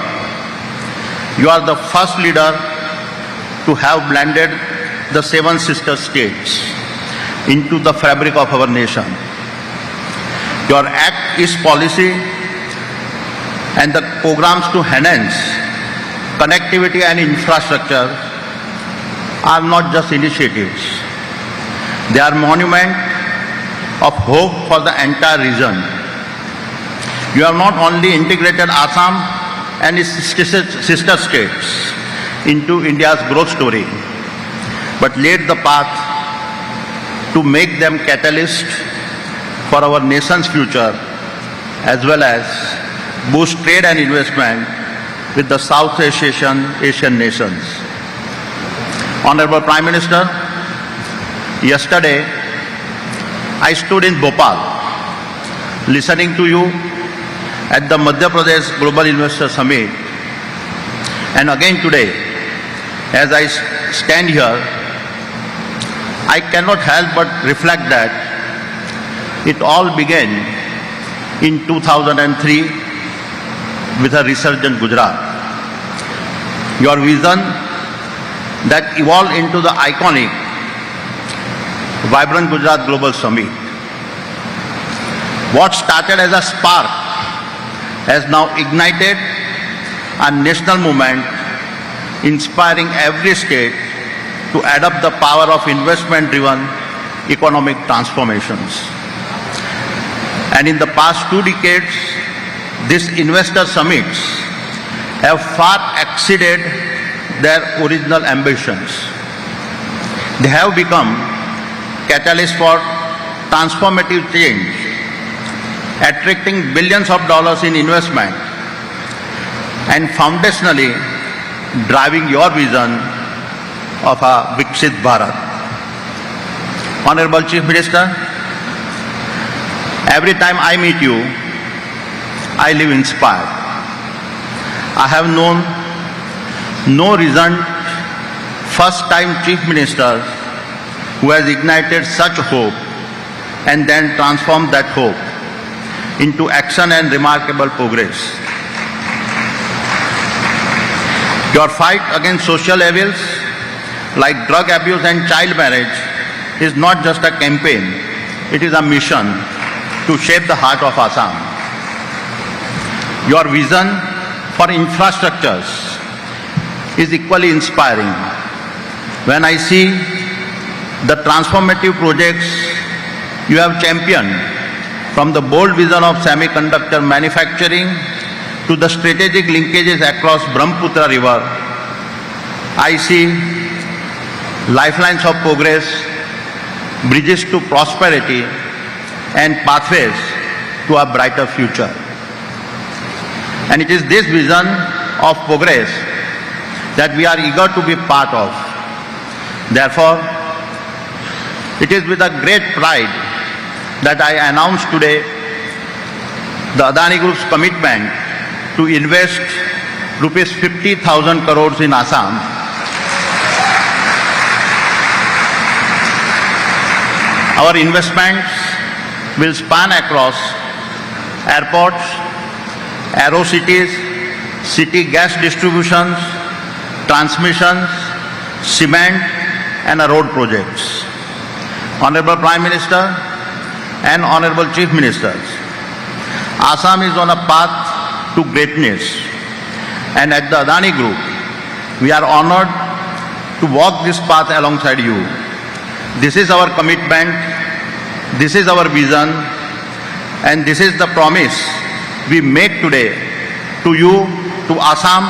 Speaker 11: you are the first leader to have blended the 7 sister states into the fabric of our nation. Your act is policy and the programs to enhance connectivity and infrastructure are not just initiatives. They are monument of hope for the entire region. You have not only integrated Assam and its sister states into India's growth story, but laid the path to make them catalyst for our nation's future, as well as boost trade and investment with the South Asian nations. Honorable Prime Minister, yesterday I stood in Bhopal listening to you at the Madhya Pradesh Global Investor Summit, and again today as I stand here, I cannot help but reflect that it all began in 2003 with a resurgent Gujarat. Your vision that evolved into the iconic Vibrant Gujarat Global Summit. What started as a spark has now ignited a national movement inspiring every state to adopt the power of investment-driven economic transformations. And in the past 2 decades, these investor summits have far exceeded their original ambitions. They have become catalysts for transformative change, attracting billions of dollars in investment and foundationally driving your vision of a Viksit Bharat. Honorable Chief Minister, every time I meet you, I live inspired. I have known no recent first-time Chief Minister who has ignited such hope and then transformed that hope into action and remarkable progress. Your fight against social evils like drug abuse and child marriage is not just a campaign, it is a mission to shape the heart of Assam. Your vision for infrastructures is equally inspiring. When I see the transformative projects you have championed, from the bold vision of semiconductor manufacturing to the strategic linkages across Brahmaputra River, I see lifelines of progress, bridges to prosperity, and pathways to a brighter future. And it is this vision of progress that we are eager to be part of. Therefore, it is with a great pride that I announce today the Adani Group's commitment to invest rupees 50,000 crores in Assam. Our investments will span across airports, aerocities, city gas distributions, transmissions, cement and road projects. Honorable Prime Minister and Honorable Chief Ministers, Assam is on a path to greatness, and at the Adani Group, we are honored to walk this path alongside you. This is our commitment, this is our vision, and this is the promise we make today to you, to Assam,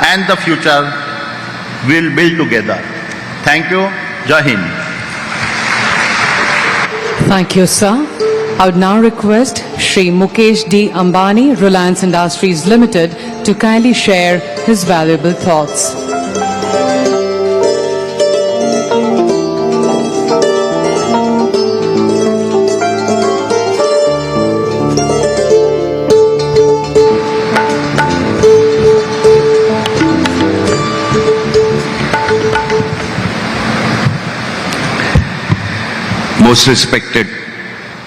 Speaker 11: and the future we'll build together. Thank you. Jai Hind.
Speaker 2: Thank you, sir. I would now request Shri Mukesh D. Ambani, Reliance Industries Limited, to kindly share his valuable thoughts.
Speaker 12: Most respected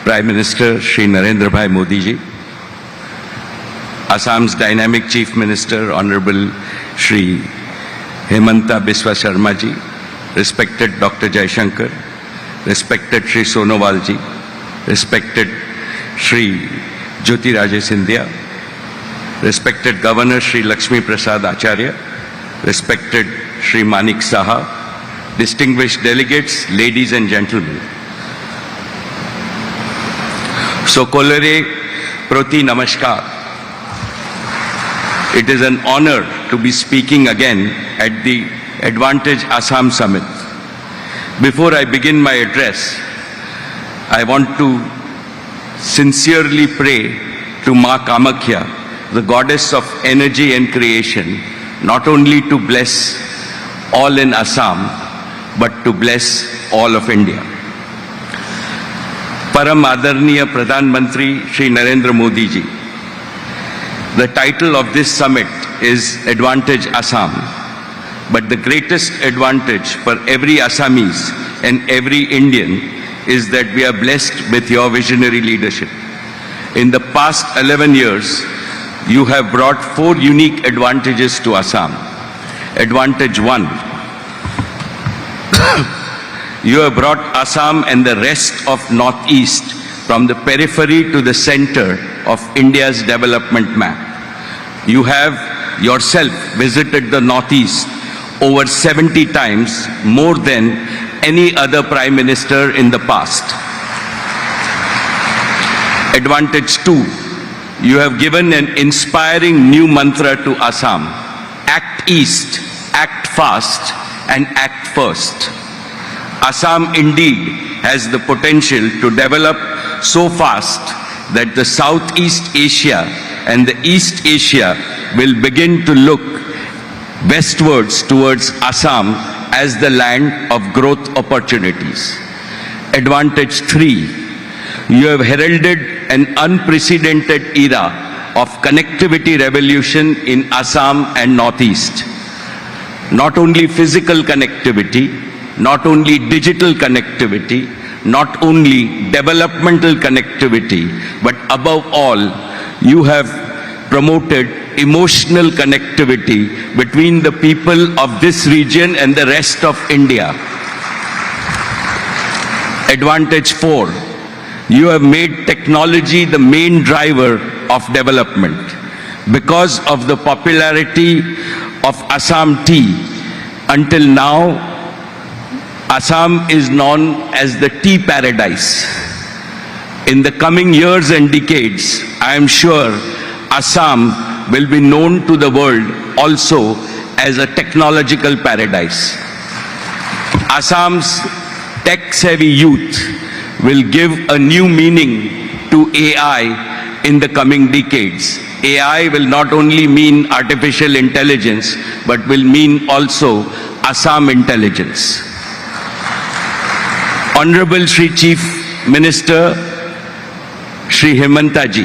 Speaker 12: Prime Minister Shri Narendra Bhai Modi ji, Assam's dynamic Chief Minister Honorable Shri Hemanta Biswa Sharma ji, respected Dr. Jaishankar, respected Shri Sonowal ji, respected Shri Jyoti Raje Scindia, respected Governor Shri Lakshmi Prasad Acharya, respected Shri Manik Saha, distinguished delegates, ladies and gentlemen. Sokolere Proti Namaskar. It is an honor to be speaking again at the Advantage Assam Summit. Before I begin my address, I want to sincerely pray to Ma Kamakhya, the goddess of energy and creation, not only to bless all in Assam, but to bless all of India. Param Adarniya Pradhan Mantri Shri Narendra Modi ji. The title of this summit is Advantage Assam, but the greatest advantage for every Assamese and every Indian is that we are blessed with your visionary leadership. In the past 11 years, you have brought 4 unique advantages to Assam. Advantage 1, you have brought Assam and the rest of Northeast from the periphery to the center of India's development map. You have yourself visited the Northeast over 70 times, more than any other Prime Minister in the past. Advantage 2, you have given an inspiring new mantra to Assam: act east, act fast, and act first. Assam indeed has the potential to develop so fast that the Southeast Asia and the East Asia will begin to look westwards towards Assam as the land of growth opportunities. Advantage 3, you have heralded an unprecedented era of connectivity revolution in Assam and Northeast. Not only physical connectivity, not only digital connectivity, not only developmental connectivity, but above all, you have promoted emotional connectivity between the people of this region and the rest of India. Advantage 4, you have made technology the main driver of development. Because of the popularity of Assam tea, until now, Assam is known as the tea paradise. In the coming years and decades, I am sure Assam will be known to the world also as a technological paradise. Assam's tech-savvy youth will give a new meaning to AI in the coming decades. AI will not only mean artificial intelligence, but will mean also Assam intelligence. Honorable Shri Chief Minister, Shri Himanta ji,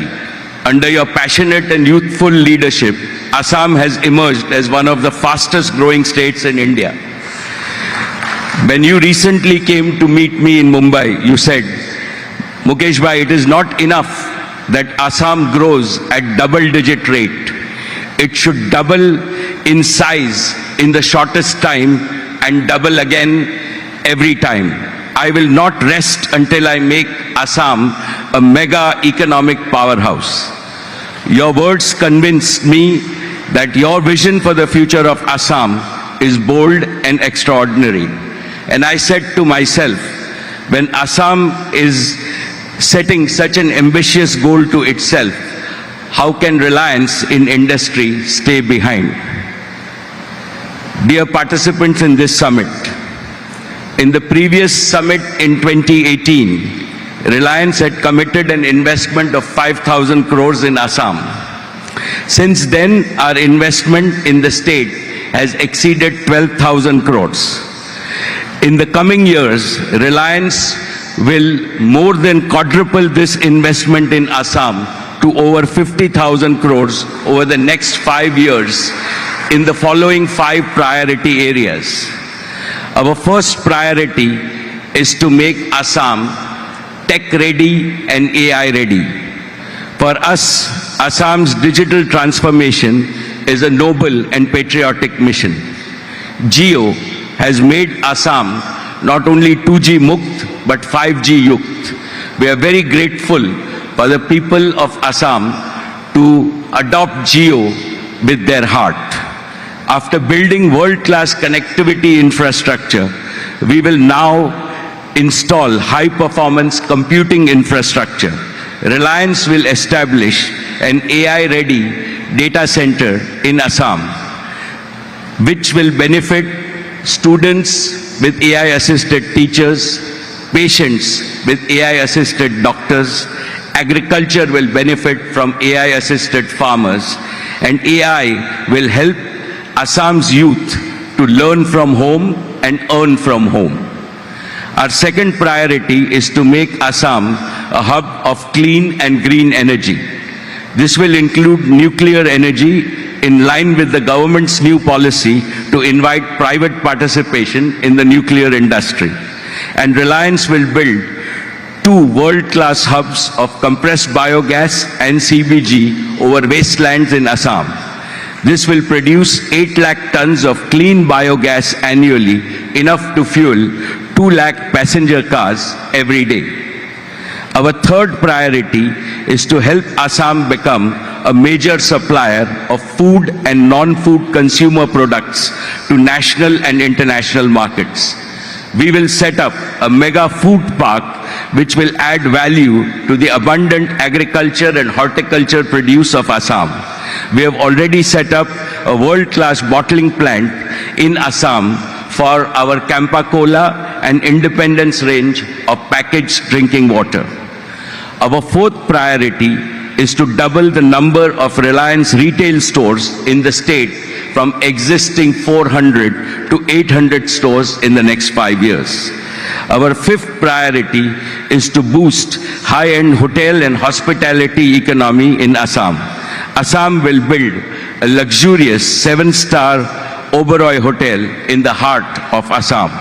Speaker 12: under your passionate and youthful leadership, Assam has emerged as one of the fastest growing states in India. When you recently came to meet me in Mumbai, you said, Mukesh bhai, it is not enough that Assam grows at double-digit rate. It should double in size in the shortest time and double again every time. I will not rest until I make Assam a mega economic powerhouse. Your words convinced me that your vision for the future of Assam is bold and extraordinary. And I said to myself, when Assam is setting such an ambitious goal to itself, how can reliance in industry stay behind? Dear participants in this summit, in the previous summit in 2018, Reliance had committed an investment of 5,000 crores in Assam. Since then, our investment in the state has exceeded 12,000 crores. In the coming years, Reliance will more than quadruple this investment in Assam to over 50,000 crores over the next 5 years in the following 5 priority areas. Our first priority is to make Assam tech-ready and AI-ready. For us, Assam's digital transformation is a noble and patriotic mission. Jio has made Assam not only 2G Mukt, but 5G Yukt. We are very grateful for the people of Assam to adopt Jio with their heart. After building world-class connectivity infrastructure, we will now install high-performance computing infrastructure. Reliance will establish an AI-ready data center in Assam, which will benefit students with AI-assisted teachers, patients with AI-assisted doctors. Agriculture will benefit from AI-assisted farmers, and AI will help Assam's youth to learn from home and earn from home. Our second priority is to make Assam a hub of clean and green energy. This will include nuclear energy in line with the government's new policy to invite private participation in the nuclear industry. and Reliance will build 2 world-class hubs of compressed biogas and CBG over wastelands in Assam. This will produce 8 lakh tons of clean biogas annually, enough to fuel 2 lakh passenger cars every day. Our third priority is to help Assam become a major supplier of food and non-food consumer products to national and international markets. We will set up a mega food park which will add value to the abundant agriculture and horticulture produce of Assam. We have already set up a world-class bottling plant in Assam for our Campa Cola and Independence range of packaged drinking water. Our fourth priority is to double the number of Reliance retail stores in the state from existing 400 to 800 stores in the next 5 years. Our fifth priority is to boost high-end hotel and hospitality economy in Assam. Assam will build a luxurious 7-star Oberoi hotel in the heart of Assam.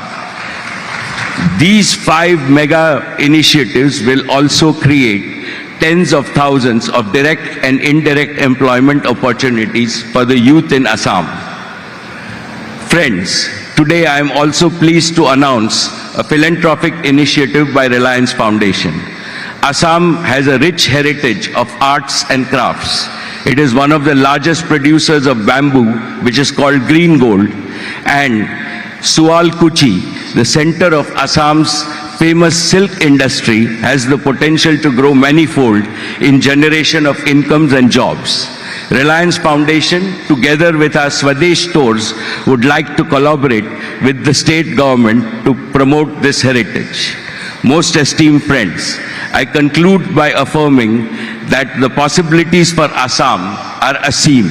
Speaker 12: These 5 mega initiatives will also create tens of thousands of direct and indirect employment opportunities for the youth in Assam. Friends, today I am also pleased to announce a philanthropic initiative by Reliance Foundation. Assam has a rich heritage of arts and crafts. It is one of the largest producers of bamboo, which is called green gold, and Sualkuchi, the center of Assam's famous silk industry, has the potential to grow manifold in generation of incomes and jobs. Reliance Foundation, together with our Swadesh stores, would like to collaborate with the state government to promote this heritage. Most esteemed friends, I conclude by affirming that the possibilities for Assam are aseem.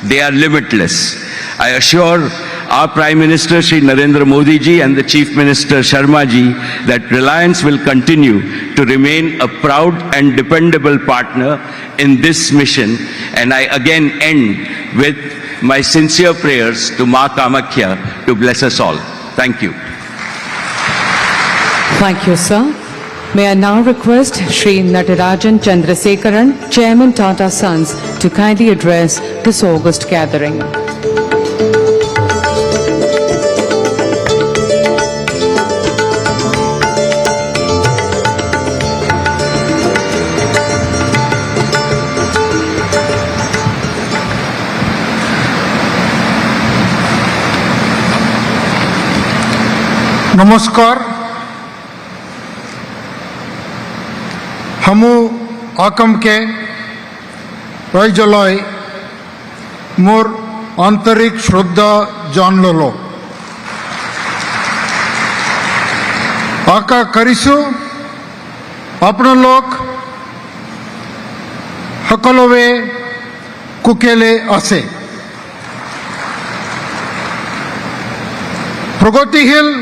Speaker 12: They are limitless. I assure our Prime Minister Shri Narendra Modi ji and the Chief Minister Sharma ji that Reliance will continue to remain a proud and dependable partner in this mission, and I again end with my sincere prayers to Ma Kamakhya to bless us all. Thank you.
Speaker 2: Thank you, sir. May I now request Shri Natarajan Chandrasekaran, Chairman Tata Sons, to kindly address this August gathering.
Speaker 7: नमस्कार हमू आकम के रईजलय मोर आंतरिक श्रद्धा जान लो आका करिसु अपन लोग सकलोवे कुकेले आसे प्रगतिशील